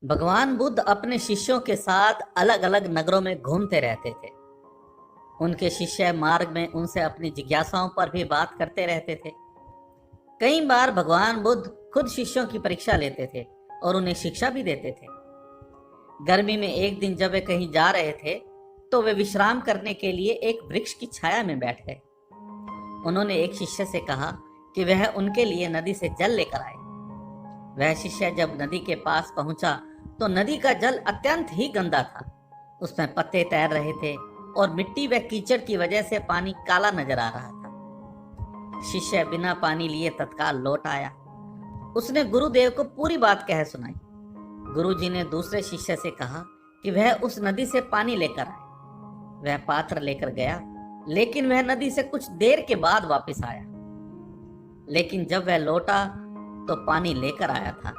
भगवान बुद्ध अपने शिष्यों के साथ अलग अलग नगरों में घूमते रहते थे। उनके शिष्य मार्ग में उनसे अपनी जिज्ञासाओं पर भी बात करते रहते थे। कई बार भगवान बुद्ध खुद शिष्यों की परीक्षा लेते थे और उन्हें शिक्षा भी देते थे। गर्मी में एक दिन जब वे कहीं जा रहे थे तो वे विश्राम करने के लिए एक वृक्ष की छाया में बैठ गए। उन्होंने एक शिष्य से कहा कि वह उनके लिए नदी से जल लेकर आए। वह शिष्य जब नदी के पास पहुंचा तो नदी का जल अत्यंत ही गंदा था। उसमें पत्ते तैर रहे थे और मिट्टी व कीचड़ की वजह से पानी काला नजर आ रहा था। शिष्य बिना पानी लिए तत्काल लौट आया। उसने गुरुदेव को पूरी बात कह सुनाई। गुरुजी ने दूसरे शिष्य से कहा कि वह उस नदी से पानी लेकर आए। वह पात्र लेकर गया, लेकिन वह नदी से कुछ देर के बाद वापस आया। लेकिन जब वह लौटा तो पानी लेकर आया था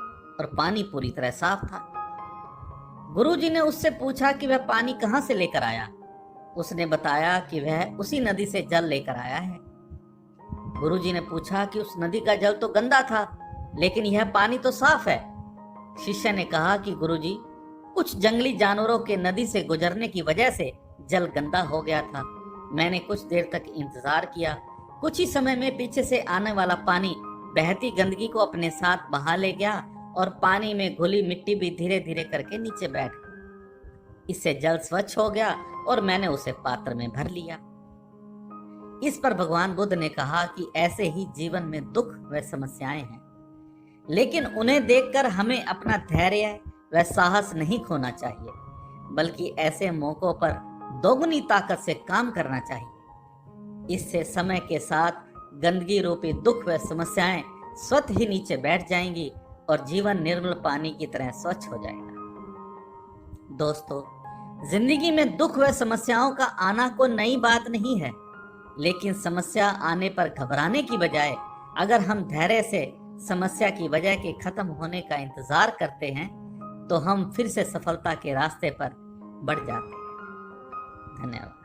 और पानी पूरी तरह साफ था। गुरुजी ने उससे पूछा कि वह पानी कहां से लेकर आया। उसने बताया कि वह उसी नदी से जल लेकर आया है। गुरुजी ने पूछा कि उस नदी का जल तो गंदा था, लेकिन यह पानी तो साफ है। शिष्य ने कहा कि गुरुजी, कुछ जंगली जानवरों के नदी से गुजरने की वजह से जल गंदा हो गया था। मैंने कुछ देर तक इंतजार किया। कुछ ही समय में पीछे से आने वाला पानी बहती गंदगी को अपने साथ बहा ले गया और पानी में घुली मिट्टी भी धीरे धीरे करके नीचे बैठ गई। इससे जल स्वच्छ हो गया और मैंने उसे पात्र में भर लिया। इस पर भगवान बुद्ध ने कहा कि ऐसे ही जीवन में दुख व समस्याएं हैं, लेकिन उन्हें देखकर हमें अपना धैर्य व साहस नहीं खोना चाहिए, बल्कि ऐसे मौकों पर दोगुनी ताकत से काम करना चाहिए। इससे समय के साथ गंदगी रूपी दुख व समस्याएं स्वतः ही नीचे बैठ जाएंगी और जीवन निर्मल पानी की तरह स्वच्छ हो जाएगा। दोस्तों, जिंदगी में दुख व समस्याओं का आना कोई नई बात नहीं है, लेकिन समस्या आने पर घबराने की बजाय अगर हम धैर्य से समस्या की वजह के खत्म होने का इंतजार करते हैं तो हम फिर से सफलता के रास्ते पर बढ़ जाते हैं। धन्यवाद।